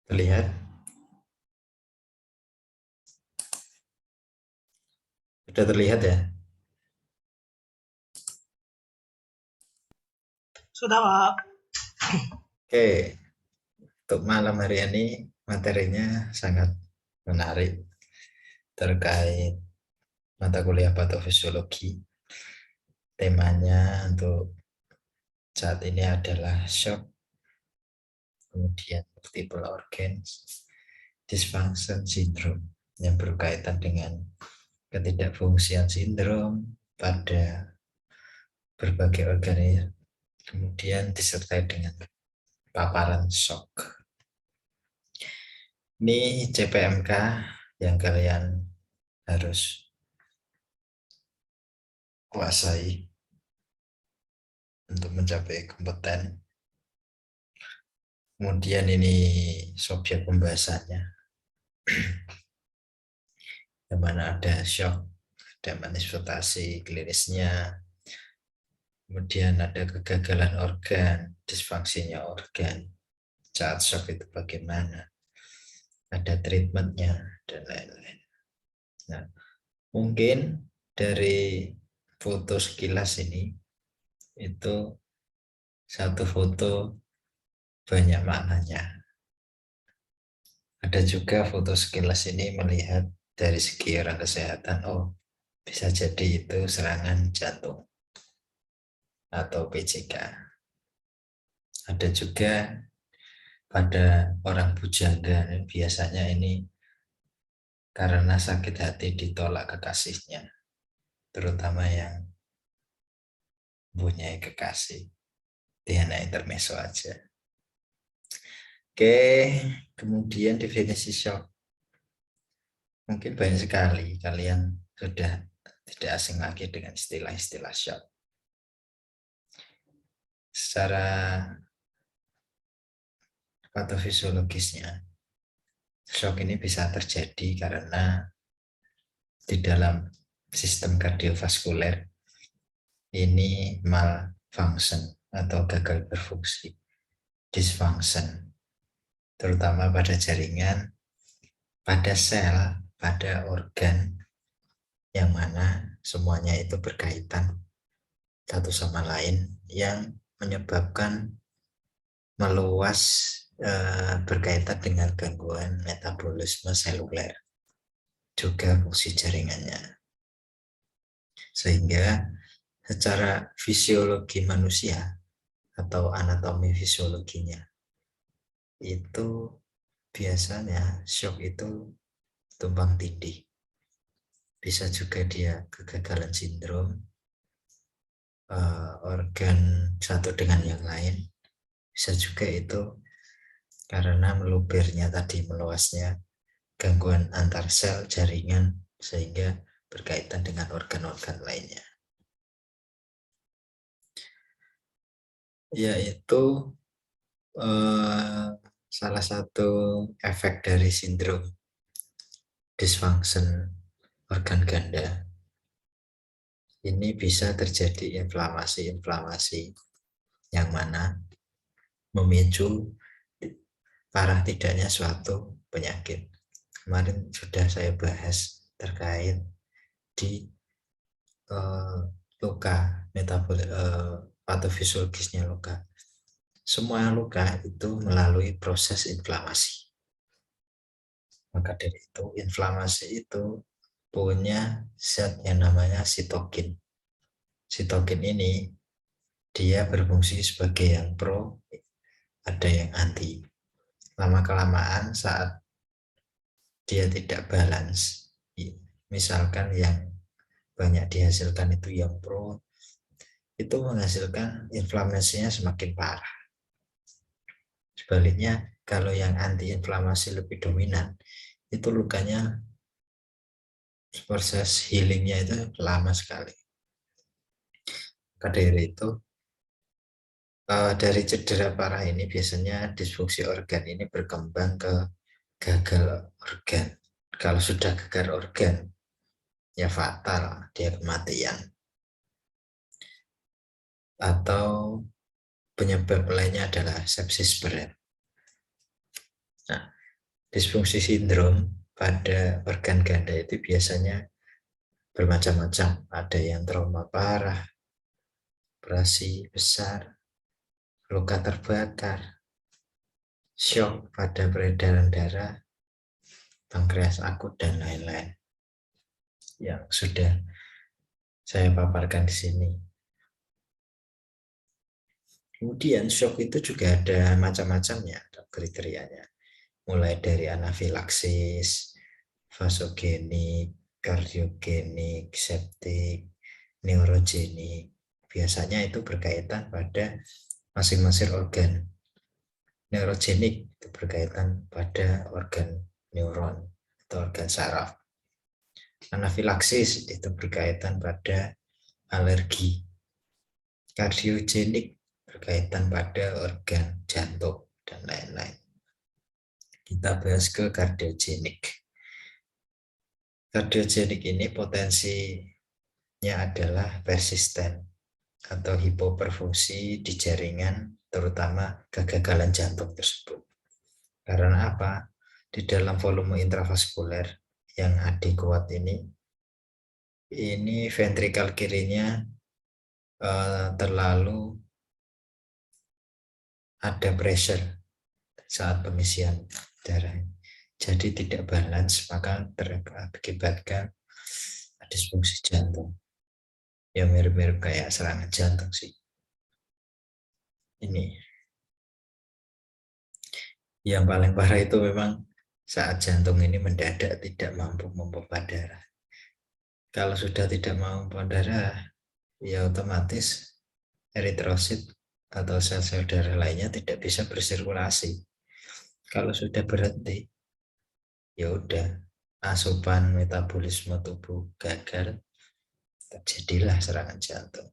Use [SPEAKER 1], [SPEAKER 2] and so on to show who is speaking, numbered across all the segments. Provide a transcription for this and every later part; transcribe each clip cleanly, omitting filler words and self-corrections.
[SPEAKER 1] Terlihat? Sudah terlihat ya?
[SPEAKER 2] Sudah, Pak.
[SPEAKER 1] Oke, untuk malam hari ini materinya sangat menarik terkait mata kuliah patofisiologi. Temanya untuk saat ini adalah shock, kemudian multiple organs, dysfunction syndrome yang berkaitan dengan ketidakfungsian sindrom pada berbagai organ, kemudian disertai dengan paparan shock. Ini CPMK yang kalian harus kuasai untuk mencapai kompeten. Kemudian ini subjek pembahasannya, yang mana ada shock, ada manifestasi klinisnya, kemudian ada kegagalan organ, disfungsinya organ, saat shock itu bagaimana, ada treatmentnya, dan lain-lain. Nah, mungkin dari foto sekilas ini, itu satu foto banyak maknanya. Ada juga foto sekilas ini melihat dari segi orang kesehatan, oh bisa jadi itu serangan jantung atau PCK. Ada juga pada orang bujangga, biasanya ini karena sakit hati ditolak kekasihnya, terutama yang punya kekasih. Hanya intermezzo aja. Oke, kemudian definisi shock. Mungkin banyak sekali kalian sudah tidak asing lagi dengan istilah-istilah shock. Secara patofisiologisnya, shock ini bisa terjadi karena di dalam sistem kardiovaskuler ini malfunction atau gagal berfungsi, dysfunction, terutama pada jaringan, pada sel, pada organ, yang mana semuanya itu berkaitan satu sama lain, yang menyebabkan meluas berkaitan dengan gangguan metabolisme seluler, juga fungsi jaringannya. Sehingga secara fisiologi manusia atau anatomi fisiologinya, itu biasanya shock itu tumpang tindih. Bisa juga dia kegagalan sindrom, organ satu dengan yang lain. Bisa juga itu karena melubernya tadi, meluasnya gangguan antar sel jaringan sehingga berkaitan dengan organ-organ lainnya. Yaitu salah satu efek dari sindrom dysfunction organ ganda. Ini bisa terjadi inflamasi-inflamasi yang mana memicu parah tidaknya suatu penyakit. Kemarin sudah saya bahas terkait di luka, patofisiologisnya luka. Semua luka itu melalui proses inflamasi. Maka dari itu, inflamasi itu punya zat yang namanya sitokin. Sitokin ini dia berfungsi sebagai yang pro, ada yang anti. Lama-kelamaan saat dia tidak balance, misalkan yang banyak dihasilkan itu yang pro, itu menghasilkan inflamasinya semakin parah. Sebaliknya, kalau yang anti-inflamasi lebih dominan, itu lukanya, proses healingnya itu lama sekali. Maka dari itu, dari cedera parah ini biasanya disfungsi organ ini berkembang ke gagal organ. Kalau sudah gagal organ, ya fatal, dia kematian. Atau penyebab lainnya adalah sepsis berat. Nah, Disfungsi sindrom pada organ ganda itu biasanya bermacam-macam. Ada yang trauma parah, abrasi besar, luka terbakar, shock pada peredaran darah, pankreas akut, dan lain-lain yang sudah saya paparkan di sini. Kemudian shock itu juga ada macam-macamnya, ada kriterianya. Mulai dari anafilaksis, vasogenik, kardiogenik, septik, neurogenik. Biasanya itu berkaitan pada masing-masing organ. Neurogenik itu berkaitan pada organ neuron atau organ saraf. Anafilaksis itu berkaitan pada alergi. Kardiogenik berkaitan pada organ jantung dan lain-lain. Kita bahas ke kardiogenik. Kardiogenik ini potensinya adalah persisten atau hipoperfusi di jaringan, terutama kegagalan jantung tersebut. Karena apa? Di dalam volume intravaskuler yang adekuat ini ventrikal kirinya terlalu ada pressure saat pengisian darah, jadi tidak balance, maka terakibatkan disfungsi jantung. Ya mirip-mirip kayak serangan jantung sih. Ini yang paling parah itu memang saat jantung ini mendadak tidak mampu memompa darah. Kalau sudah tidak mampu darah, ya otomatis eritrosit atau sel-sel darah lainnya tidak bisa bersirkulasi. Kalau sudah berhenti, ya udah, asupan metabolisme tubuh gagal, terjadilah serangan jantung.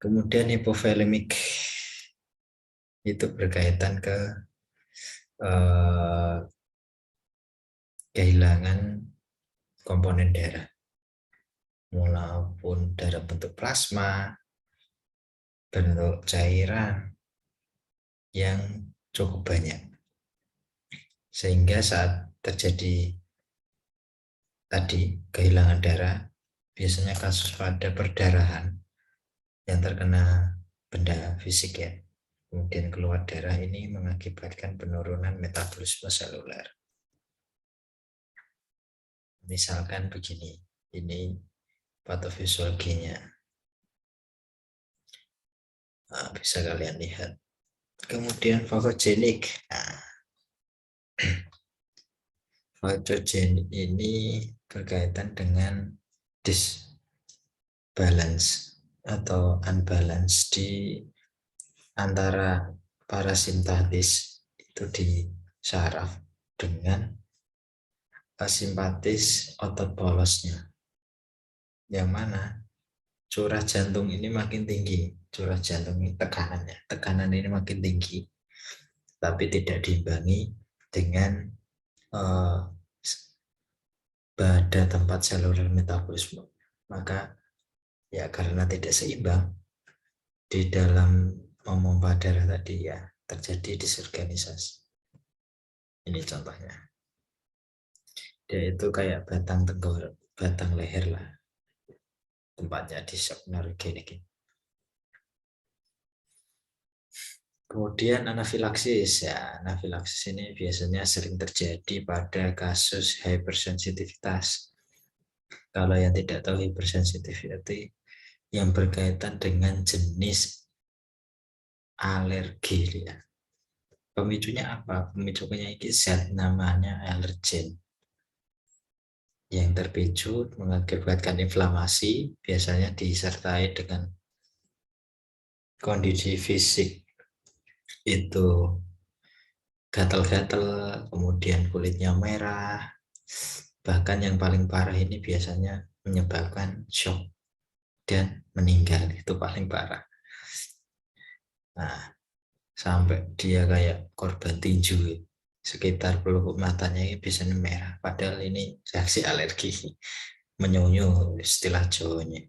[SPEAKER 1] Kemudian hipovolemik itu berkaitan ke kehilangan komponen darah, maupun darah bentuk plasma, bentuk cairan yang cukup banyak, sehingga saat terjadi tadi kehilangan darah, biasanya kasus pada perdarahan yang terkena benda fisik ya, kemudian keluar darah, ini mengakibatkan penurunan metabolisme seluler. Misalkan begini, ini patofisiologinya, bisa kalian lihat. Kemudian fagogenik. Fagogenik ini berkaitan dengan disbalance atau unbalance di antara parasimpatis itu di saraf dengan simpatis otot polosnya, yang mana curah jantung ini makin tinggi, curah jantung ini tekanan ini makin tinggi, tapi tidak diimbangi dengan pada tempat seluler metabolisme, maka ya karena tidak seimbang di dalam memompa darah tadi, ya terjadi disorganisasi. Ini contohnya, dia itu kayak batang tenggorok, batang leher lah, tempatnya di shock neurogenik. Kemudian anafilaksis, ya anafilaksis ini biasanya sering terjadi pada kasus hypersensitivitas. Kalau yang tidak tahu hypersensitivity, yang berkaitan dengan jenis alergi ya. Pemicunya apa? Pemicunya ini zat namanya alergen yang terpicu mengakibatkan inflamasi, biasanya disertai dengan kondisi fisik itu gatal-gatal, kemudian kulitnya merah, bahkan yang paling parah ini biasanya menyebabkan shock dan meninggal, itu paling parah. Nah, sampai dia kayak korban tinju, sekitar pelupuk matanya ini biasanya merah, padahal ini reaksi alergi, menyunyu istilah Jawanya.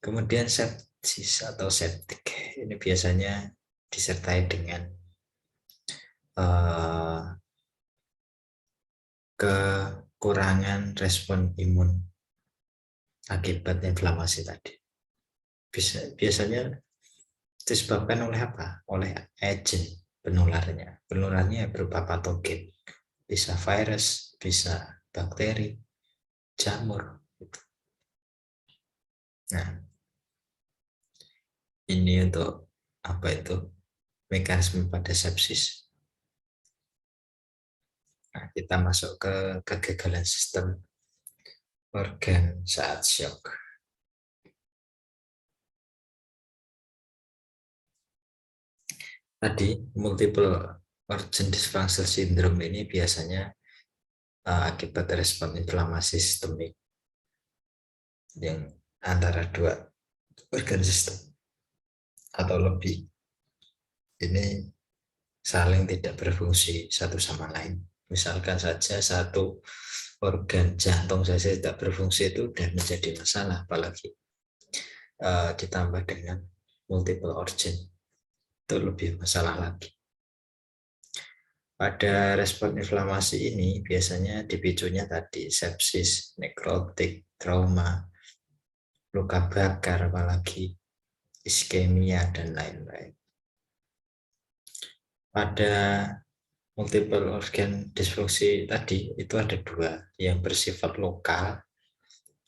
[SPEAKER 1] Kemudian sepsis atau septik, ini biasanya disertai dengan eh, kekurangan respon imun akibat inflamasi tadi. Biasanya disebabkan oleh apa? Oleh agent penularnya. Penularnya berupa patogen. Bisa virus, bisa bakteri, jamur. Nah, ini untuk apa itu? Mekanisme pada sepsis. Nah, kita masuk ke kegagalan sistem organ saat shock. Tadi multiple organ dysfunction syndrome ini biasanya akibat respon inflamasi sistemik yang antara dua organ sistem atau lebih ini saling tidak berfungsi satu sama lain. Misalkan saja satu organ jantung saja tidak berfungsi itu sudah menjadi masalah, apalagi ditambah dengan multiple organ itu lebih masalah lagi. Pada respon inflamasi ini biasanya dipicunya tadi sepsis, nekrotik, trauma, luka bakar, apalagi iskemia dan lain-lain. Pada multiple organ dysfungsi tadi itu ada dua, yang bersifat lokal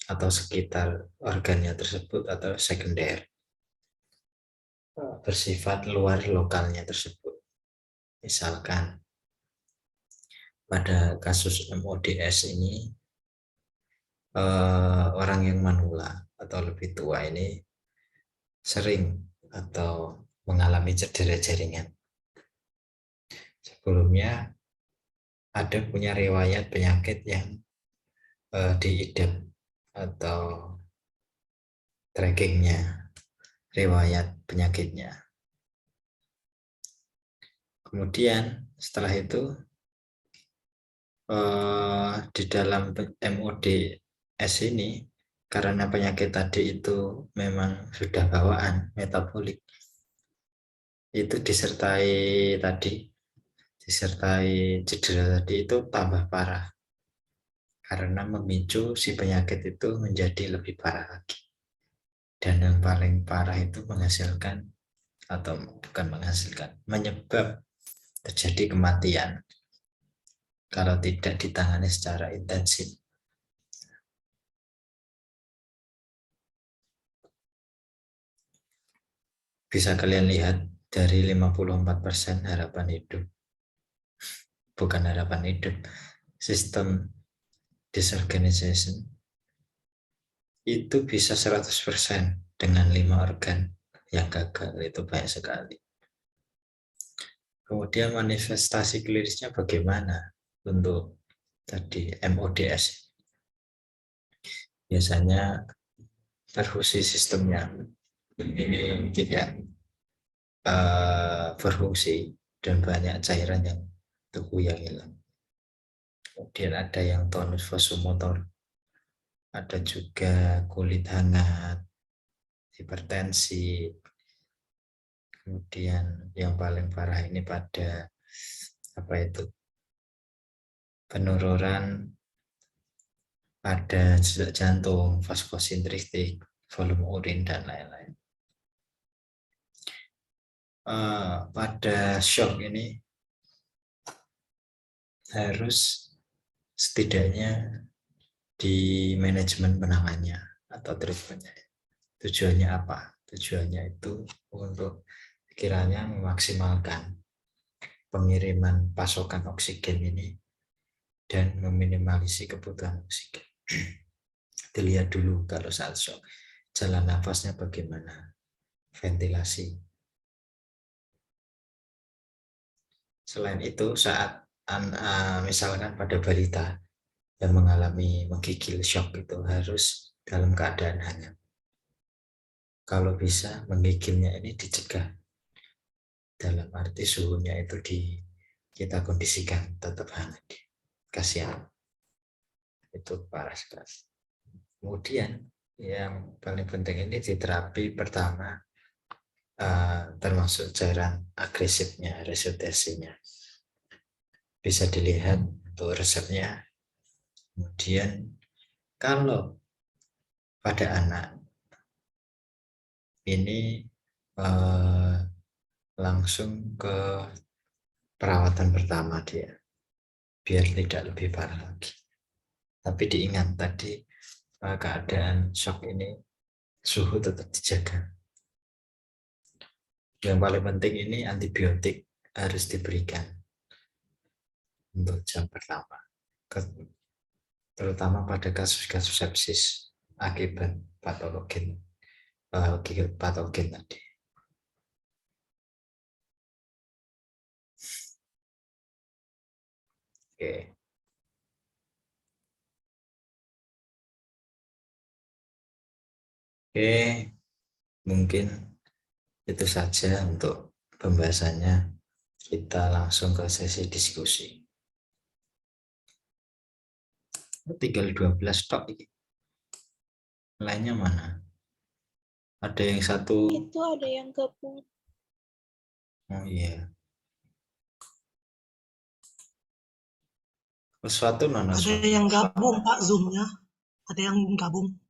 [SPEAKER 1] atau sekitar organnya tersebut, atau sekunder bersifat luar lokalnya tersebut. Misalkan pada kasus MODS ini orang yang manula atau lebih tua ini sering atau mengalami cedera jaringan. Sebelumnya ada punya riwayat penyakit yang diidap atau trackingnya, riwayat penyakitnya. Kemudian setelah itu di dalam MODS ini, karena penyakit tadi itu memang sudah bawaan metabolik, itu disertai cedera tadi itu tambah parah karena memicu si penyakit itu menjadi lebih parah lagi. Dan yang paling parah itu menghasilkan, atau bukan menghasilkan, menyebab terjadi kematian kalau tidak ditangani secara intensif. Bisa kalian lihat dari 54% harapan hidup, bukan harapan hidup, sistem disorganization itu bisa 100% dengan 5 organ yang gagal, itu banyak sekali. Kemudian manifestasi klinisnya bagaimana untuk tadi MODS? Biasanya perfusi sistemnya ini tidak berfungsi dan banyak cairan yang tubuh yang hilang. Kemudian ada yang tonus vasomotor, ada juga kulit hangat, hipertensi. Kemudian yang paling parah ini pada apa itu, penurunan pada detak jantung, vaskosintristik, volume urin dan lain-lain. Pada shock ini harus setidaknya di manajemen penanganannya atau treatmentnya. Tujuannya apa? Tujuannya itu untuk kiranya memaksimalkan pengiriman pasokan oksigen ini dan meminimalisir kebutuhan oksigen. Dilihat dulu kalau saat shock, jalan nafasnya bagaimana, ventilasi. Selain itu, saat misalkan pada balita yang mengalami menggigil shock itu harus dalam keadaan hangat. Kalau bisa menggigilnya ini dicegah, dalam arti suhunya itu kita kondisikan tetap hangat. Kasihan, itu parah sekali. Kemudian yang paling penting ini di terapi pertama termasuk cairan agresifnya, resusitasinya. bisa dilihat untuk resepnya. Kemudian kalau pada anak ini langsung ke perawatan pertama dia, biar tidak lebih parah lagi. Tapi diingat tadi keadaan shock ini suhu tetap dijaga. Yang paling penting ini antibiotik harus diberikan untuk jam pertama, terutama pada kasus-kasus sepsis akibat patogen patogen tadi. Oke. Oke, mungkin itu saja untuk pembahasannya. Kita langsung ke sesi diskusi. Tinggal 12 tok. Lainnya mana? Ada yang satu.
[SPEAKER 2] Itu ada yang gabung.
[SPEAKER 1] Oh iya. Sesuatu nona
[SPEAKER 3] Ada yang gabung Pak Zoom-nya. Ada yang gabung.